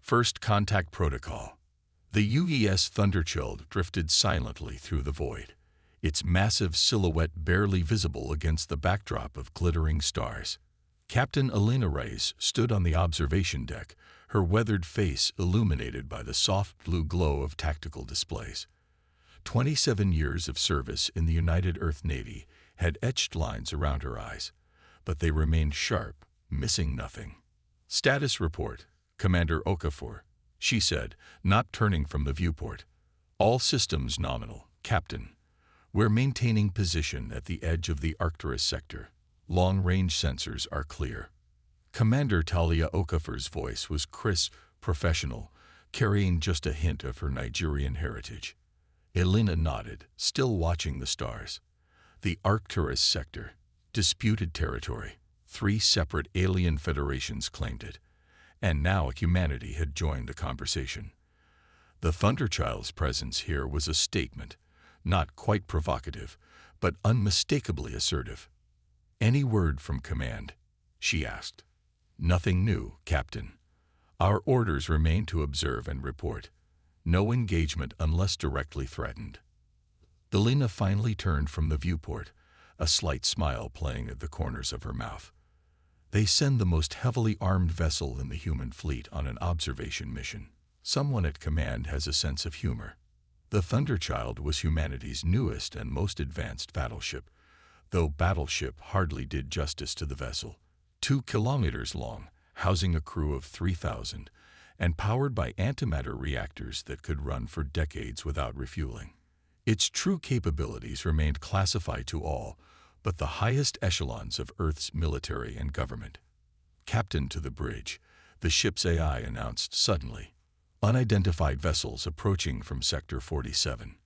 First Contact Protocol. The UES Thunderchild drifted silently through the void, its massive silhouette barely visible against the backdrop of glittering stars. Captain Elena Reyes stood on the observation deck, her weathered face illuminated by the soft blue glow of tactical displays. 27 years of service in the United Earth Navy had etched lines around her eyes, but they remained sharp, missing nothing. "Status report, Commander Okafor," she said, not turning from the viewport. "All systems nominal, Captain. We're maintaining position at the edge of the Arcturus sector. Long-range sensors are clear." Commander Talia Okafor's voice was crisp, professional, carrying just a hint of her Nigerian heritage. Elena nodded, still watching the stars. The Arcturus sector, disputed territory. 3 separate alien federations claimed it, and now humanity had joined the conversation. The Thunderchild's presence here was a statement, not quite provocative, but unmistakably assertive. "Any word from command?" she asked. "Nothing new, Captain. Our orders remain to observe and report. No engagement unless directly threatened." Elena finally turned from the viewport, a slight smile playing at the corners of her mouth. They send the most heavily armed vessel in the human fleet on an observation mission. Someone at command has a sense of humor. The Thunderchild was humanity's newest and most advanced battleship, though battleship hardly did justice to the vessel. 2 kilometers long, housing a crew of 3,000, and powered by antimatter reactors that could run for decades without refueling. Its true capabilities remained classified to all but the highest echelons of Earth's military and government. "Captain to the bridge," the ship's AI announced suddenly. "Unidentified vessels approaching from Sector 47.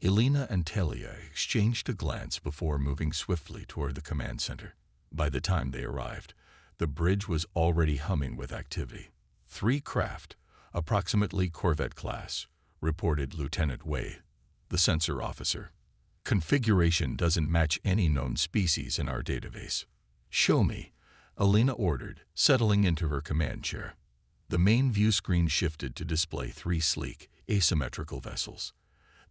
Elena and Talia exchanged a glance before moving swiftly toward the command center. By the time they arrived, the bridge was already humming with activity. 3 craft, approximately Corvette class, reported Lieutenant Wei, the sensor officer. "Configuration doesn't match any known species in our database." "Show me," Elena ordered, settling into her command chair. The main view screen shifted to display 3 sleek, asymmetrical vessels.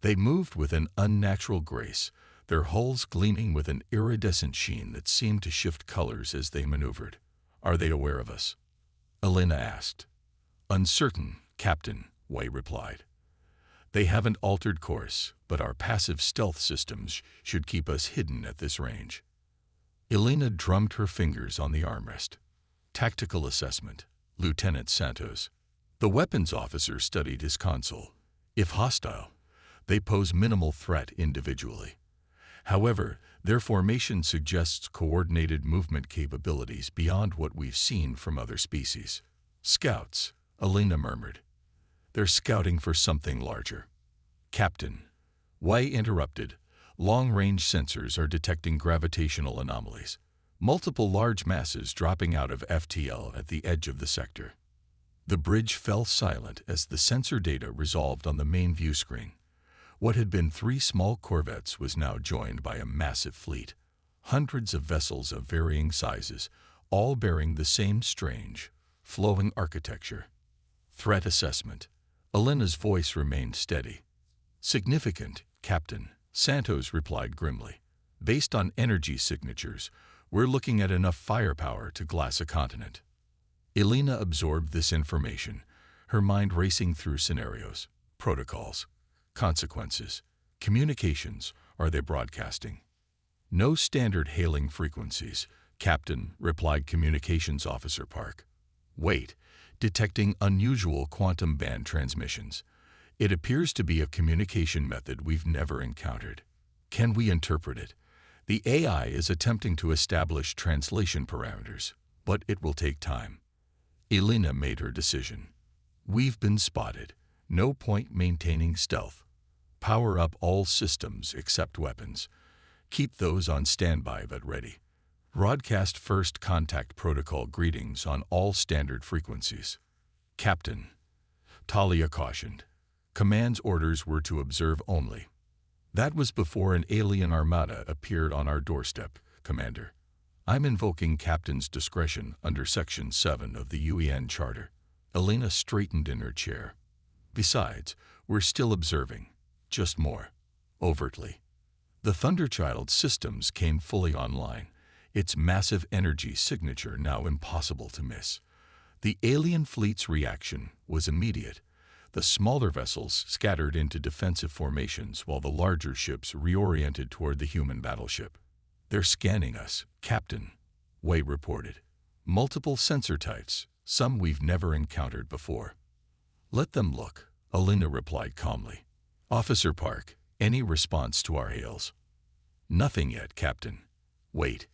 They moved with an unnatural grace, their hulls gleaming with an iridescent sheen that seemed to shift colors as they maneuvered. "Are they aware of us?" Elena asked. "Uncertain, Captain," Wei replied. "They haven't altered course, but our passive stealth systems should keep us hidden at this range." Elena drummed her fingers on the armrest. "Tactical assessment, Lieutenant Santos." The weapons officer studied his console. "If hostile, they pose minimal threat individually. However, their formation suggests coordinated movement capabilities beyond what we've seen from other species." "Scouts," Elena murmured. "They're scouting for something larger." "Captain," Wei interrupted, "long-range sensors are detecting gravitational anomalies. Multiple large masses dropping out of FTL at the edge of the sector." The bridge fell silent as the sensor data resolved on the main view screen. What had been 3 small corvettes was now joined by a massive fleet. Hundreds of vessels of varying sizes, all bearing the same strange, flowing architecture. "Threat assessment." Elena's voice remained steady. "Significant, Captain," Santos replied grimly. "Based on energy signatures, we're looking at enough firepower to glass a continent." Elena absorbed this information, her mind racing through scenarios, protocols, consequences, communications. Are they broadcasting? "No standard hailing frequencies," Captain, replied Communications Officer Park. "Wait, detecting unusual quantum band transmissions. It appears to be a communication method we've never encountered. Can we interpret it? The AI is attempting to establish translation parameters, but it will take time." Elena made her decision. "We've been spotted. No point maintaining stealth. Power up all systems except weapons. Keep those on standby but ready. Broadcast First Contact Protocol greetings on all standard frequencies." "Captain," Talia cautioned. "Command's orders were to observe only." "That was before an alien armada appeared on our doorstep, Commander. I'm invoking Captain's discretion under Section 7 of the UEN Charter." Elena straightened in her chair. Besides, we're still observing. Just more. Overtly. The Thunderchild's systems came fully online, its massive energy signature now impossible to miss. The alien fleet's reaction was immediate. The smaller vessels scattered into defensive formations while the larger ships reoriented toward the human battleship. "They're scanning us, Captain," Wei reported. "Multiple sensor types, some we've never encountered before." "Let them look," Elena replied calmly. "Officer Park, any response to our hails?" "Nothing yet, Captain." "Wait.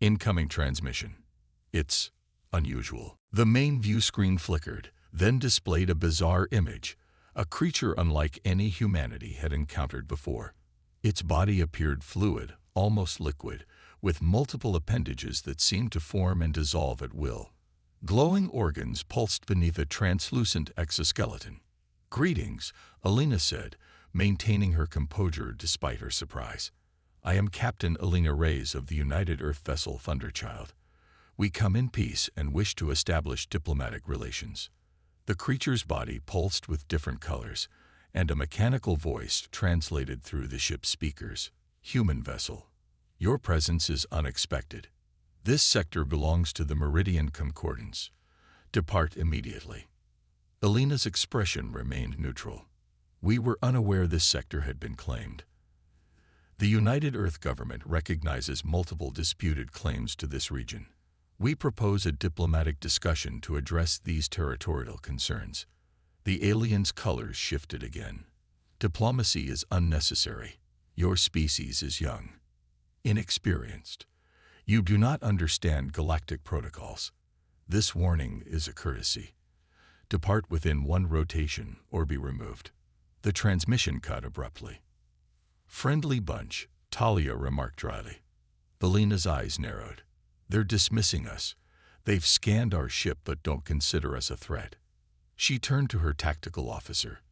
Incoming transmission. It's unusual." The main view screen flickered, then displayed a bizarre image, a creature unlike any humanity had encountered before. Its body appeared fluid, almost liquid, with multiple appendages that seemed to form and dissolve at will. Glowing organs pulsed beneath a translucent exoskeleton. "Greetings," Elena said, maintaining her composure despite her surprise. "I am Captain Elena Reyes of the United Earth vessel Thunderchild. We come in peace and wish to establish diplomatic relations." The creature's body pulsed with different colors, and a mechanical voice translated through the ship's speakers. "Human vessel. Your presence is unexpected. This sector belongs to the Meridian Concordance. Depart immediately." Elena's expression remained neutral. "We were unaware this sector had been claimed. The United Earth government recognizes multiple disputed claims to this region. We propose a diplomatic discussion to address these territorial concerns." The alien's colors shifted again. "Diplomacy is unnecessary. Your species is young, inexperienced. You do not understand galactic protocols. This warning is a courtesy. Depart within one rotation or be removed." The transmission cut abruptly. "Friendly bunch," Talia remarked dryly. Elena's eyes narrowed. "They're dismissing us. They've scanned our ship but don't consider us a threat." She turned to her tactical officer.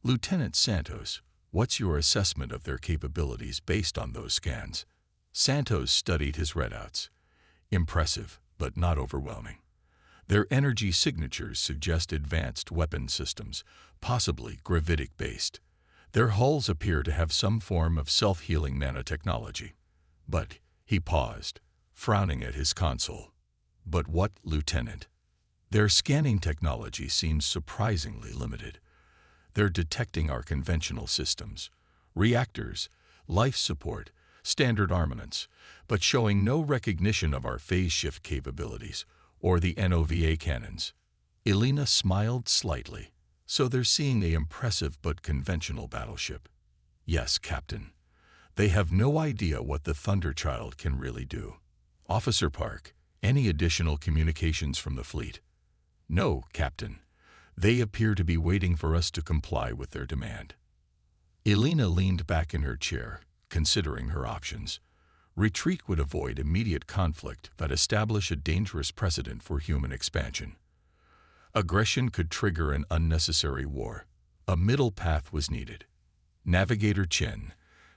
"Lieutenant Santos, what's your assessment of their capabilities based on those scans?" Santos studied his readouts. "Impressive, but not overwhelming. Their energy signatures suggest advanced weapon systems, possibly gravitic-based. Their hulls appear to have some form of self-healing nanotechnology." But he paused, frowning at his console. "But what, Lieutenant? Their scanning technology seems surprisingly limited. They're detecting our conventional systems, reactors, life support, standard armaments, but showing no recognition of our phase shift capabilities or the NOVA cannons." Elena smiled slightly. "So they're seeing an impressive but conventional battleship." "Yes, Captain. They have no idea what the Thunderchild can really do." "Officer Park, any additional communications from the fleet?" "No, Captain. They appear to be waiting for us to comply with their demand." Elena leaned back in her chair, considering her options. Retreat would avoid immediate conflict but establish a dangerous precedent for human expansion. Aggression could trigger an unnecessary war. A middle path was needed. "Navigator Chen,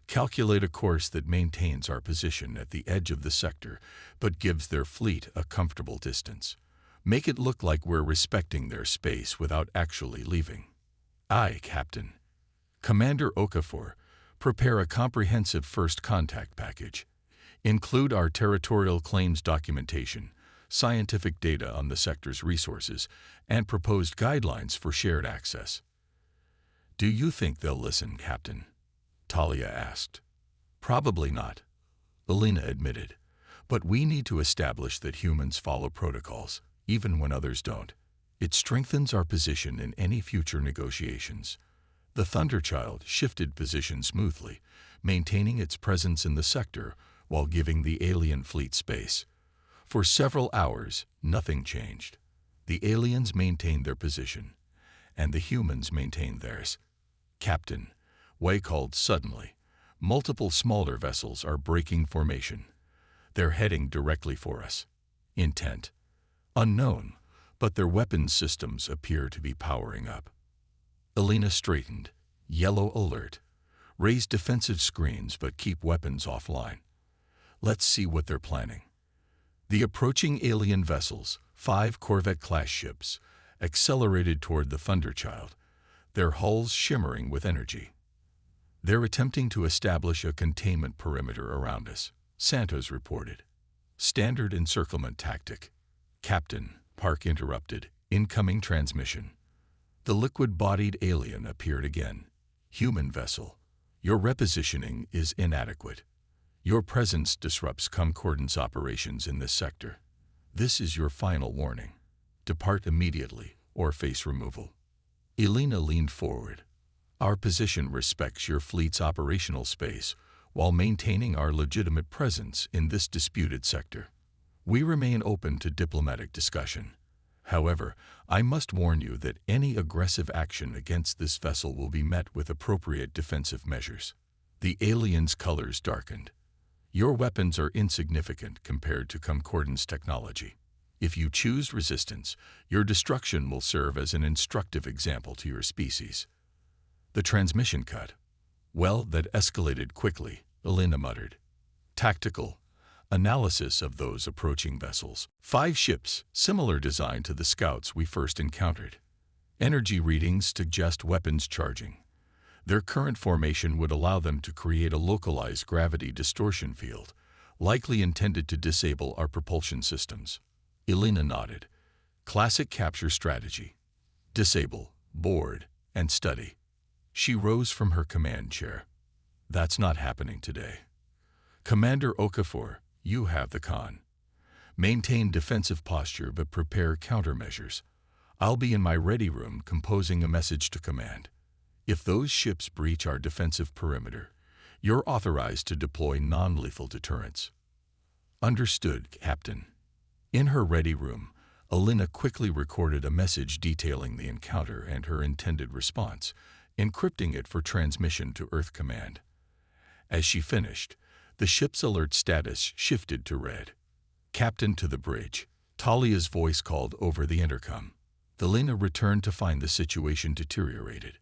calculate a course that maintains our position at the edge of the sector but gives their fleet a comfortable distance. Make it look like we're respecting their space without actually leaving." "Aye, Captain." "Commander Okafor, prepare a comprehensive first contact package. Include our territorial claims documentation, scientific data on the sector's resources, and proposed guidelines for shared access." "Do you think they'll listen, Captain?" Talia asked. "Probably not," Elena admitted. "But we need to establish that humans follow protocols, even when others don't. It strengthens our position in any future negotiations." The Thunderchild shifted position smoothly, maintaining its presence in the sector while giving the alien fleet space. For several hours, nothing changed. The aliens maintained their position, and the humans maintained theirs. "Captain," Wei called suddenly, "multiple smaller vessels are breaking formation. They're heading directly for us. Intent unknown, but their weapons systems appear to be powering up." Elena straightened. "Yellow alert. Raise defensive screens but keep weapons offline. Let's see what they're planning." The approaching alien vessels, 5 Corvette-class ships, accelerated toward the Thunderchild, their hulls shimmering with energy. "They're attempting to establish a containment perimeter around us," Santos reported. "Standard encirclement tactic." "Captain," Park interrupted. "Incoming transmission." The liquid-bodied alien appeared again. "Human vessel, your repositioning is inadequate. Your presence disrupts concordance operations in this sector. This is your final warning. Depart immediately or face removal." Elena leaned forward. "Our position respects your fleet's operational space while maintaining our legitimate presence in this disputed sector. We remain open to diplomatic discussion. However, I must warn you that any aggressive action against this vessel will be met with appropriate defensive measures." The alien's colors darkened. "Your weapons are insignificant compared to Concordance technology. If you choose resistance, your destruction will serve as an instructive example to your species." The transmission cut. "Well, that escalated quickly," Elena muttered. "Tactical analysis of those approaching vessels. 5 ships, similar design to the scouts we first encountered. Energy readings suggest weapons charging. Their current formation would allow them to create a localized gravity distortion field, likely intended to disable our propulsion systems." Elena nodded. "Classic capture strategy. Disable, board, and study." She rose from her command chair. "That's not happening today. Commander Okafor, you have the con. Maintain defensive posture but prepare countermeasures. I'll be in my ready room composing a message to command. If those ships breach our defensive perimeter, you're authorized to deploy non-lethal deterrents." "Understood, Captain." In her ready room, Elena quickly recorded a message detailing the encounter and her intended response, encrypting it for transmission to Earth Command. As she finished, the ship's alert status shifted to red. "Captain, to the bridge," Talia's voice called over the intercom. Elena returned to find the situation deteriorated.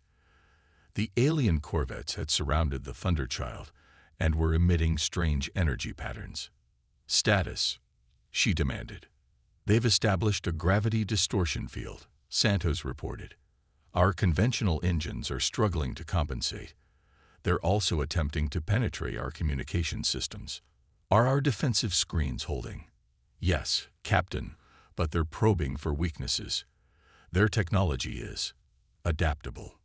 The alien corvettes had surrounded the Thunderchild and were emitting strange energy patterns. "Status," she demanded. "They've established a gravity distortion field," Santos reported. "Our conventional engines are struggling to compensate. They're also attempting to penetrate our communication systems." "Are our defensive screens holding?" "Yes, Captain, but they're probing for weaknesses. Their technology is adaptable."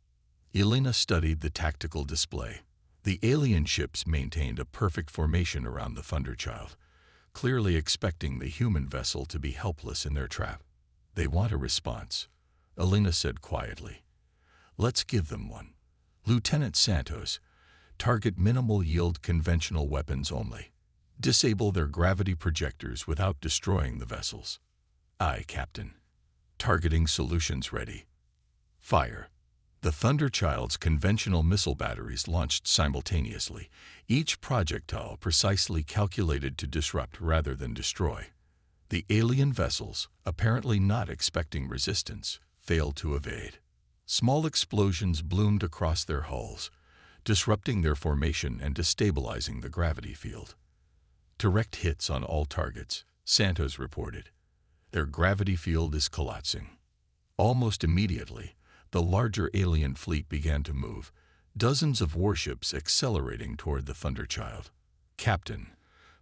Elena studied the tactical display. The alien ships maintained a perfect formation around the Thunderchild, clearly expecting the human vessel to be helpless in their trap. "They want a response," Elena said quietly. "Let's give them one. Lieutenant Santos, target minimal yield conventional weapons only. Disable their gravity projectors without destroying the vessels." "Aye, Captain." "Targeting solutions ready. Fire." The Thunderchild's conventional missile batteries launched simultaneously, each projectile precisely calculated to disrupt rather than destroy. The alien vessels, apparently not expecting resistance, failed to evade. Small explosions bloomed across their hulls, disrupting their formation and destabilizing the gravity field. "Direct hits on all targets," Santos reported. "Their gravity field is collapsing." Almost immediately, the larger alien fleet began to move, dozens of warships accelerating toward the Thunderchild. "Captain,"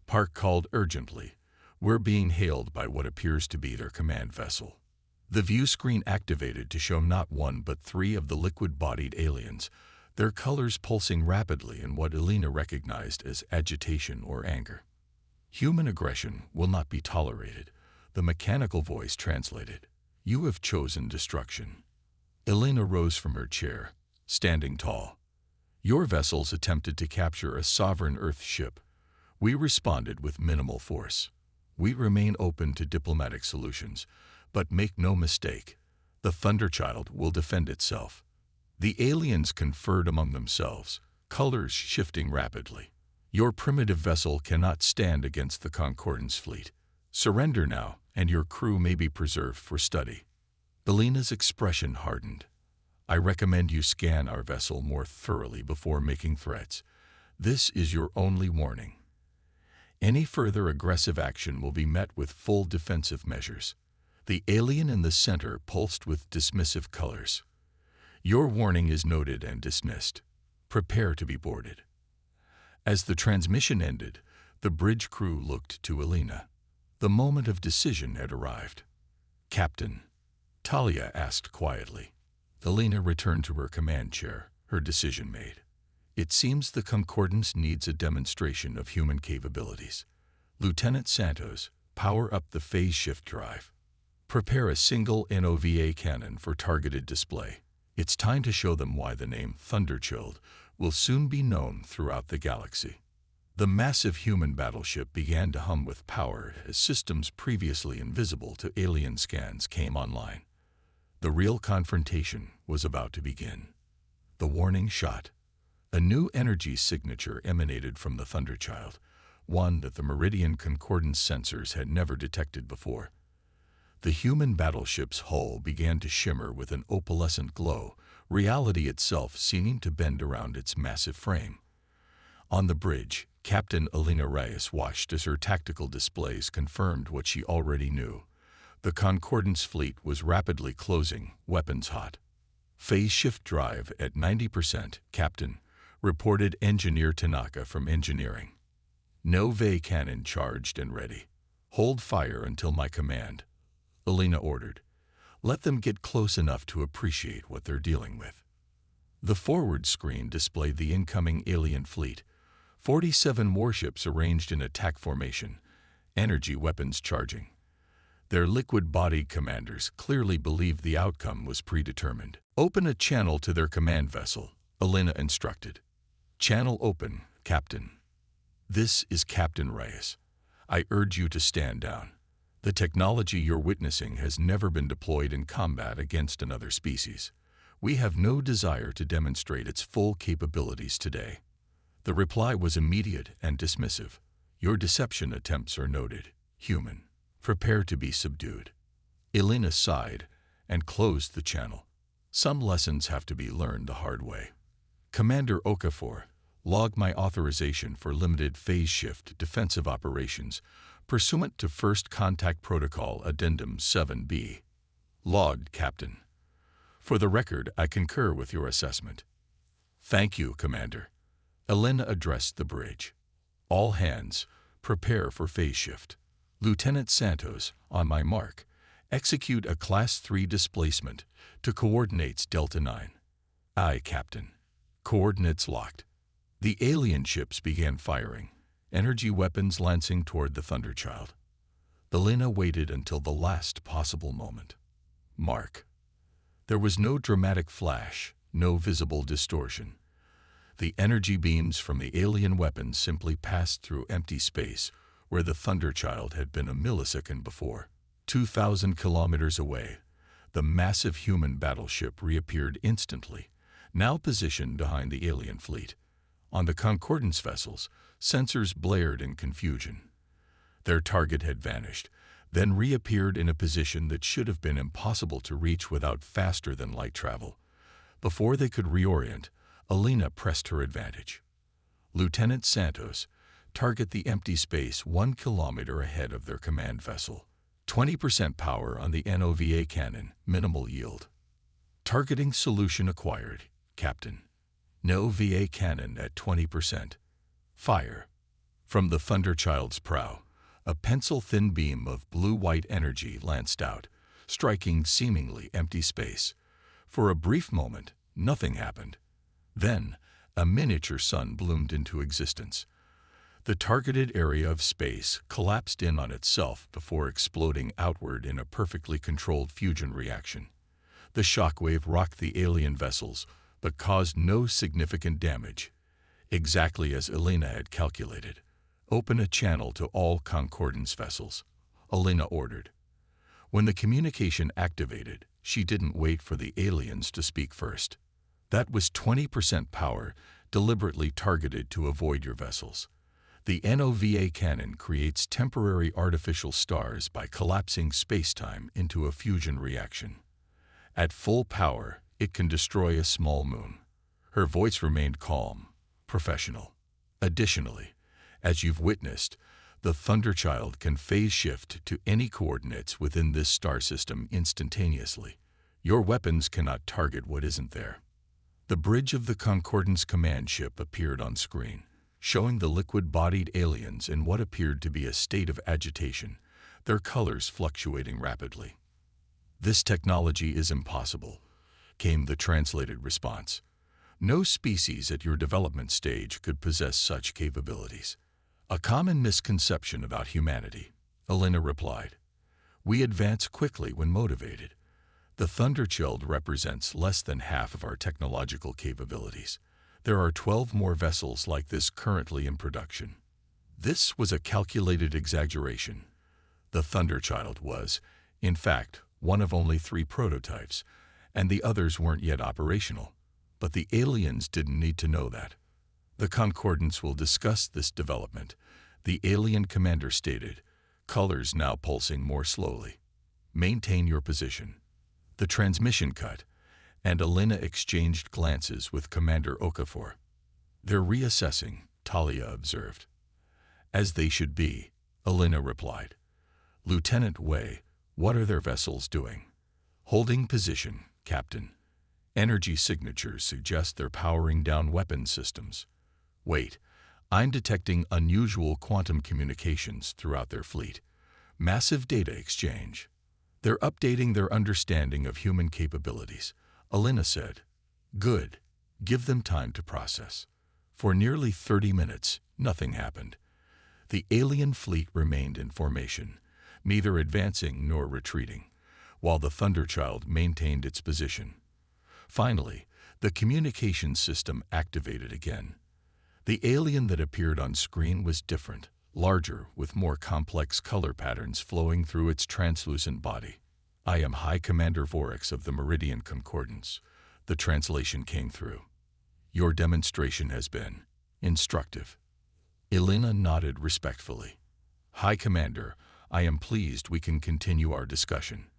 Park called urgently, "we're being hailed by what appears to be their command vessel." The view screen activated to show not one but 3 of the liquid-bodied aliens, their colors pulsing rapidly in what Elena recognized as agitation or anger. "Human aggression will not be tolerated," the mechanical voice translated. "You have chosen destruction." Elena rose from her chair, standing tall. "Your vessels attempted to capture a sovereign Earth ship. We responded with minimal force. We remain open to diplomatic solutions, but make no mistake, the Thunderchild will defend itself." The aliens conferred among themselves, colors shifting rapidly. "Your primitive vessel cannot stand against the Concordance fleet. Surrender now, and your crew may be preserved for study." Elena's expression hardened. "I recommend you scan our vessel more thoroughly before making threats. This is your only warning. Any further aggressive action will be met with full defensive measures." The alien in the center pulsed with dismissive colors. Your warning is noted and dismissed. Prepare to be boarded. As the transmission ended, the bridge crew looked to Elena. The moment of decision had arrived. Captain, Talia asked quietly. Elena returned to her command chair, her decision made. It seems the Concordance needs a demonstration of human capabilities. Lieutenant Santos, power up the phase shift drive. Prepare a single NOVA cannon for targeted display. It's time to show them why the name Thunderchild will soon be known throughout the galaxy. The massive human battleship began to hum with power as systems previously invisible to alien scans came online. The real confrontation was about to begin. The warning shot. A new energy signature emanated from the Thunderchild, one that the Meridian Concordance sensors had never detected before. The human battleship's hull began to shimmer with an opalescent glow, reality itself seeming to bend around its massive frame. On the bridge, Captain Elena Reyes watched as her tactical displays confirmed what she already knew. The Concordance fleet was rapidly closing, weapons hot. Phase shift drive at 90%, Captain, reported Engineer Tanaka from engineering. NOVA cannon charged and ready. Hold fire until my command, Elena ordered. Let them get close enough to appreciate what they're dealing with. The forward screen displayed the incoming alien fleet. 47 warships arranged in attack formation, energy weapons charging. Their liquid-bodied commanders clearly believed the outcome was predetermined. Open a channel to their command vessel, Elena instructed. Channel open, Captain. This is Captain Reyes. I urge you to stand down. The technology you're witnessing has never been deployed in combat against another species. We have no desire to demonstrate its full capabilities today. The reply was immediate and dismissive. Your deception attempts are noted. Human. Prepare to be subdued. Elena sighed and closed the channel. Some lessons have to be learned the hard way. Commander Okafor, log my authorization for limited phase shift defensive operations pursuant to First Contact Protocol Addendum 7B. Logged, Captain. For the record, I concur with your assessment. Thank you, Commander. Elena addressed the bridge. All hands, prepare for phase shift. Lieutenant Santos, on my mark, execute a Class 3 displacement to coordinates Delta 9. Aye, Captain. Coordinates locked. The alien ships began firing, energy weapons lancing toward the Thunderchild. Elena waited until the last possible moment. Mark. There was no dramatic flash, no visible distortion. The energy beams from the alien weapons simply passed through empty space where the Thunderchild had been a millisecond before. 2,000 kilometers away, the massive human battleship reappeared instantly, now positioned behind the alien fleet. On the Concordance vessels, sensors blared in confusion. Their target had vanished, then reappeared in a position that should have been impossible to reach without faster-than-light travel. Before they could reorient, Elena pressed her advantage. Lieutenant Santos, target the empty space 1 kilometer ahead of their command vessel. 20% power on the NOVA cannon, minimal yield. Targeting solution acquired, Captain. NOVA cannon at 20%. Fire. From the Thunderchild's prow, a pencil-thin beam of blue-white energy lanced out, striking seemingly empty space. For a brief moment, nothing happened. Then, a miniature sun bloomed into existence. The targeted area of space collapsed in on itself before exploding outward in a perfectly controlled fusion reaction. The shockwave rocked the alien vessels, but caused no significant damage. Exactly as Elena had calculated. Open a channel to all Concordance vessels, Elena ordered. When the communication activated, she didn't wait for the aliens to speak first. That was 20% power, deliberately targeted to avoid your vessels. The NOVA cannon creates temporary artificial stars by collapsing spacetime into a fusion reaction. At full power, it can destroy a small moon. Her voice remained calm, professional. Additionally, as you've witnessed, The Thunderchild can phase shift to any coordinates within this star system instantaneously. Your weapons cannot target what isn't there. The bridge of the Concordance command ship appeared on screen, showing the liquid-bodied aliens in what appeared to be a state of agitation, their colors fluctuating rapidly. "This technology is impossible," came the translated response. "No species at your development stage could possess such capabilities." "A common misconception about humanity," Elena replied. "We advance quickly when motivated. The Thunderchild represents less than half of our technological capabilities. There are 12 more vessels like this currently in production." This was a calculated exaggeration. The Thunderchild was, in fact, one of only 3 prototypes, and the others weren't yet operational. But the aliens didn't need to know that. "The Concordance will discuss this development," the alien commander stated, colors now pulsing more slowly. "Maintain your position." The transmission cut, and Elena exchanged glances with Commander Okafor. "They're reassessing," Talia observed. "As they should be," Elena replied. "Lieutenant Wei, what are their vessels doing?" "Holding position, Captain. Energy signatures suggest they're powering down weapon systems." "Wait, I'm detecting unusual quantum communications throughout their fleet. Massive data exchange." "They're updating their understanding of human capabilities," Elena said. "Good. Give them time to process." For nearly 30 minutes, nothing happened. The alien fleet remained in formation, neither advancing nor retreating, while the Thunderchild maintained its position. Finally, the communication system activated again. The alien that appeared on screen was different, larger, with more complex color patterns flowing through its translucent body. "I am High Commander Vorex of the Meridian Concordance," the translation came through. "Your demonstration has been instructive." Elena nodded respectfully. "High Commander, I am pleased we can continue our discussion.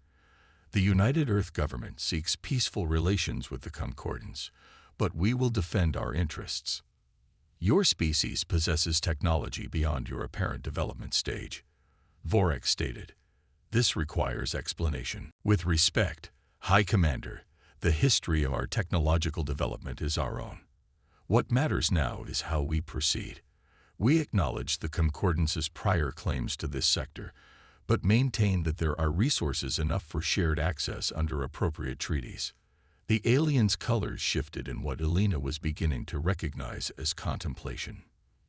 The United Earth government seeks peaceful relations with the Concordance, but we will defend our interests. Your species possesses technology beyond your apparent development stage," Vorex stated. "This requires explanation." "With respect, High Commander, the history of our technological development is our own. What matters now is how we proceed. We acknowledge the Concordance's prior claims to this sector, but maintain that there are resources enough for shared access under appropriate treaties." The alien's colors shifted in what Elena was beginning to recognize as contemplation.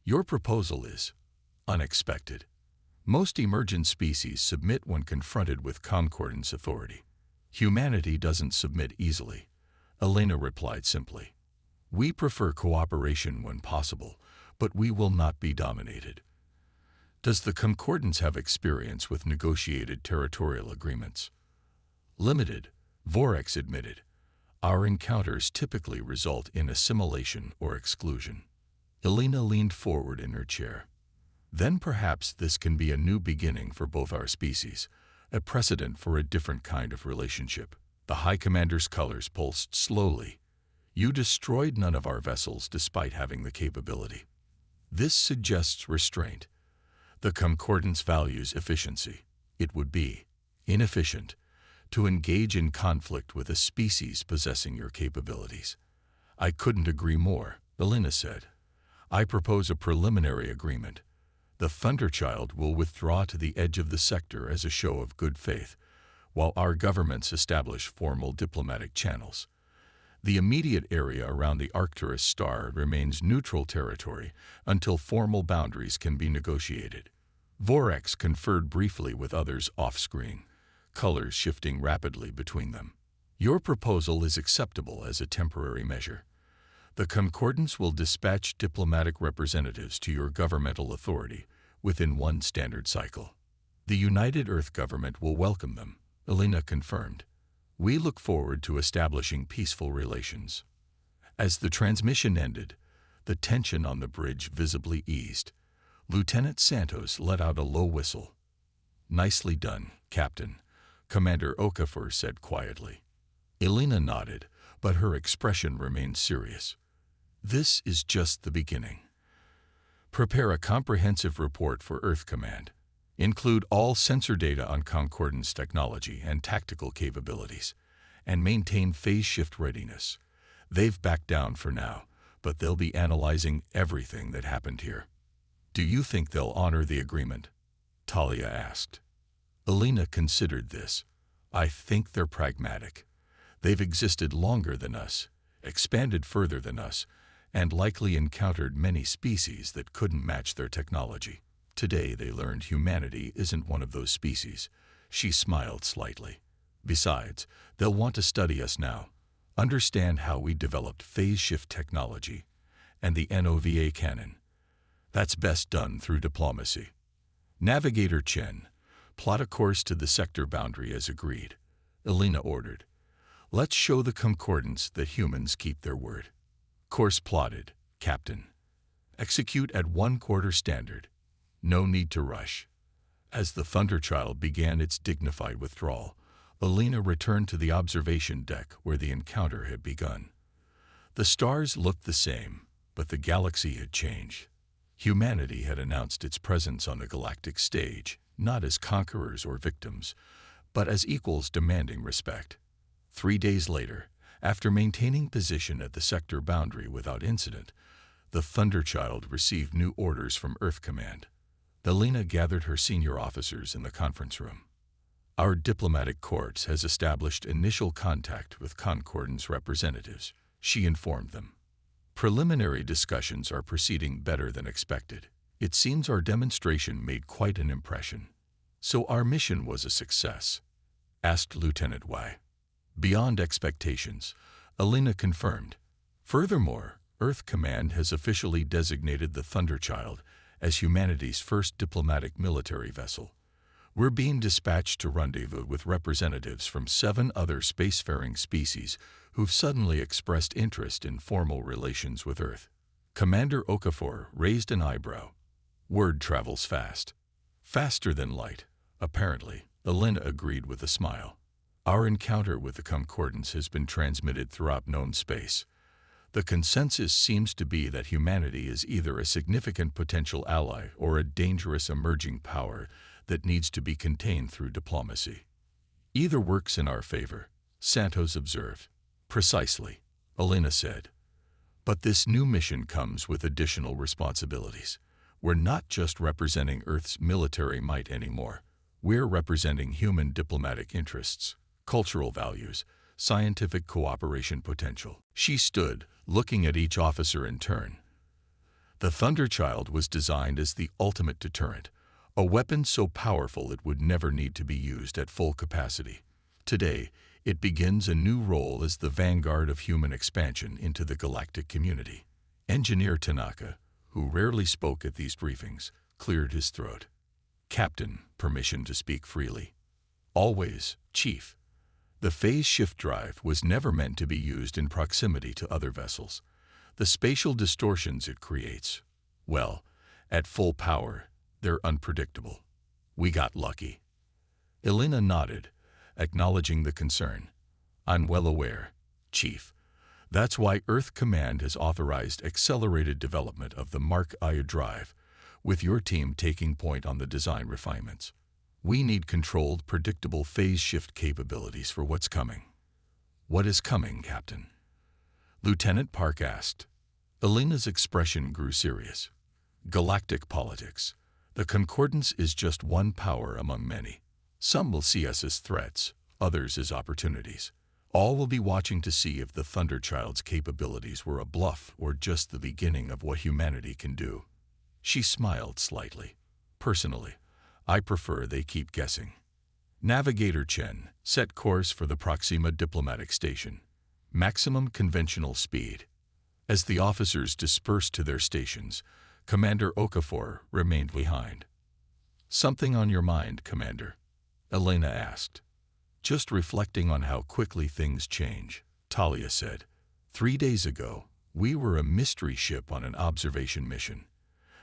"Your proposal is unexpected. Most emergent species submit when confronted with Concordance authority. Humanity doesn't submit easily," Elena replied simply. "We prefer cooperation when possible, but we will not be dominated." "Does the Concordance have experience with negotiated territorial agreements?" "Limited," Vorex admitted. "Our encounters typically result in assimilation or exclusion." Elena leaned forward in her chair. "Then perhaps this can be a new beginning for both our species, a precedent for a different kind of relationship." The High Commander's colors pulsed slowly. "You destroyed none of our vessels despite having the capability. This suggests restraint. The Concordance values efficiency. It would be inefficient to engage in conflict with a species possessing your capabilities." "I couldn't agree more," Elena said. "I propose a preliminary agreement. The Thunderchild will withdraw to the edge of the sector as a show of good faith, while our governments establish formal diplomatic channels. The immediate area around the Arcturus star remains neutral territory until formal boundaries can be negotiated." Vorex conferred briefly with others off-screen, colors shifting rapidly between them. "Your proposal is acceptable as a temporary measure. The Concordance will dispatch diplomatic representatives to your governmental authority within one standard cycle. The United Earth government will welcome them," Elena confirmed. "We look forward to establishing peaceful relations." As the transmission ended, the tension on the bridge visibly eased. Lieutenant Santos let out a low whistle. "Nicely done, Captain," Commander Okafor said quietly. Elena nodded, but her expression remained serious. "This is just the beginning. Prepare a comprehensive report for Earth Command. Include all sensor data on Concordance technology and tactical capabilities, and maintain phase shift readiness. They've backed down for now, but they'll be analyzing everything that happened here. Do you think they'll honor the agreement? Talia asked. Alina considered this. I think they're pragmatic. They've existed longer than us, expanded further than us, and likely encountered many species that couldn't match their technology. Today they learned humanity isn't one of those species. She smiled slightly. Besides, they'll want to study us now, understand how we developed phase shift technology and the NOVA cannon. That's best done through diplomacy. Navigator Chen, plot a course to the sector boundary as agreed. Alina ordered. Let's show the Concordance that humans keep their word. Course plotted, Captain. Execute at 1/4 standard. No need to rush. As the Thunderchild began its dignified withdrawal, Alina returned to the observation deck where the encounter had begun. The stars looked the same, but the galaxy had changed. Humanity had announced its presence on the galactic stage, not as conquerors or victims, but as equals demanding respect. 3 days later, after maintaining position at the sector boundary without incident, the Thunderchild received new orders from Earth Command. Alina gathered her senior officers in the conference room. Our diplomatic corps has established initial contact with Concordance representatives, she informed them. Preliminary discussions are proceeding better than expected. It seems our demonstration made quite an impression. So our mission was a success? Asked Lieutenant Y. Beyond expectations, Alina confirmed. Furthermore, Earth Command has officially designated the Thunderchild as humanity's first diplomatic military vessel. We're being dispatched to rendezvous with representatives from 7 other spacefaring species who've suddenly expressed interest in formal relations with Earth. Commander Okafor raised an eyebrow. Word travels fast. Faster than light, apparently, Alina agreed with a smile. Our encounter with the Concordance has been transmitted throughout known space. The consensus seems to be that humanity is either a significant potential ally or a dangerous emerging power that needs to be contained through diplomacy. Either works in our favor, Santos observed. Precisely, Alina said. But this new mission comes with additional responsibilities. We're not just representing Earth's military might anymore. We're representing human diplomatic interests, cultural values, scientific cooperation potential. She stood, looking at each officer in turn. The Thunderchild was designed as the ultimate deterrent, a weapon so powerful it would never need to be used at full capacity. Today, it begins a new role as the vanguard of human expansion into the galactic community. Engineer Tanaka, who rarely spoke at these briefings, cleared his throat. Captain, permission to speak freely. Always, Chief. The phase shift drive was never meant to be used in proximity to other vessels. The spatial distortions it creates, well, at full power, they're unpredictable. We got lucky. Alina nodded, acknowledging the concern. I'm well aware, Chief. That's why Earth Command has authorized accelerated development of the Mark I drive, with your team taking point on the design refinements. We need controlled, predictable phase shift capabilities for what's coming. What is coming, Captain? Lieutenant Park asked. Alina's expression grew serious. Galactic politics. The Concordance is just one power among many. Some will see us as threats, others as opportunities. All will be watching to see if the Thunderchild's capabilities were a bluff or just the beginning of what humanity can do. She smiled slightly. Personally, I prefer they keep guessing. Navigator Chen, set course for the Proxima diplomatic station. Maximum conventional speed. As the officers dispersed to their stations, Commander Okafor remained behind. Something on your mind, Commander? Alina asked. Just reflecting on how quickly things change, Talia said. 3 days ago, we were a mystery ship on an observation mission.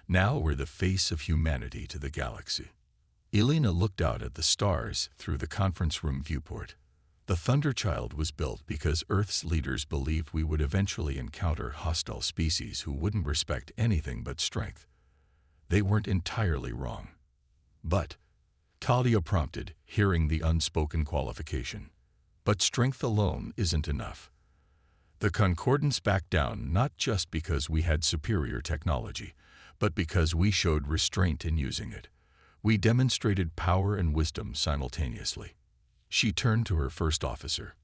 Now we're the face of humanity to the galaxy. Alina looked out at the stars through the conference room viewport. The Thunderchild was built because Earth's leaders believed we would eventually encounter hostile species who wouldn't respect anything but strength. They weren't entirely wrong. But, Talia prompted, hearing the unspoken qualification. But strength alone isn't enough. The Concordance backed down not just because we had superior technology, but because we showed restraint in using it. We demonstrated power and wisdom simultaneously. She turned to her first officer.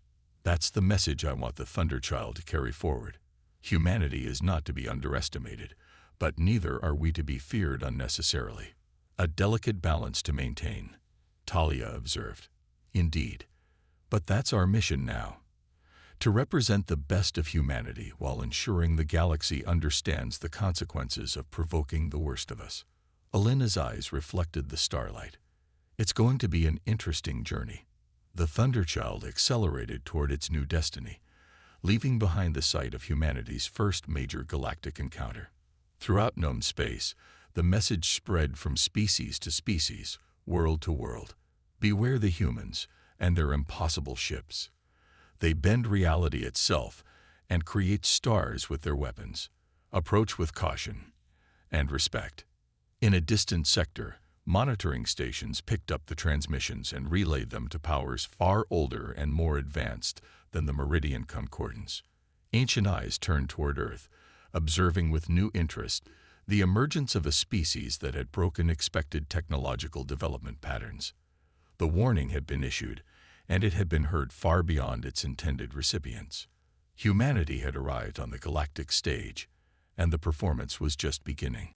That's the message I want the Thunderchild to carry forward. Humanity is not to be underestimated, but neither are we to be feared unnecessarily. A delicate balance to maintain, Talia observed. Indeed. But that's our mission now. To represent the best of humanity while ensuring the galaxy understands the consequences of provoking the worst of us. Alina's eyes reflected the starlight. It's going to be an interesting journey. The Thunderchild accelerated toward its new destiny, leaving behind the site of humanity's first major galactic encounter. Throughout known space, the message spread from species to species, world to world. Beware the humans and their impossible ships. They bend reality itself and create stars with their weapons. Approach with caution and respect. In a distant sector, monitoring stations picked up the transmissions and relayed them to powers far older and more advanced than the Meridian Concordance. Ancient eyes turned toward Earth, observing with new interest the emergence of a species that had broken expected technological development patterns. The warning had been issued, and it had been heard far beyond its intended recipients. Humanity had arrived on the galactic stage, and the performance was just beginning.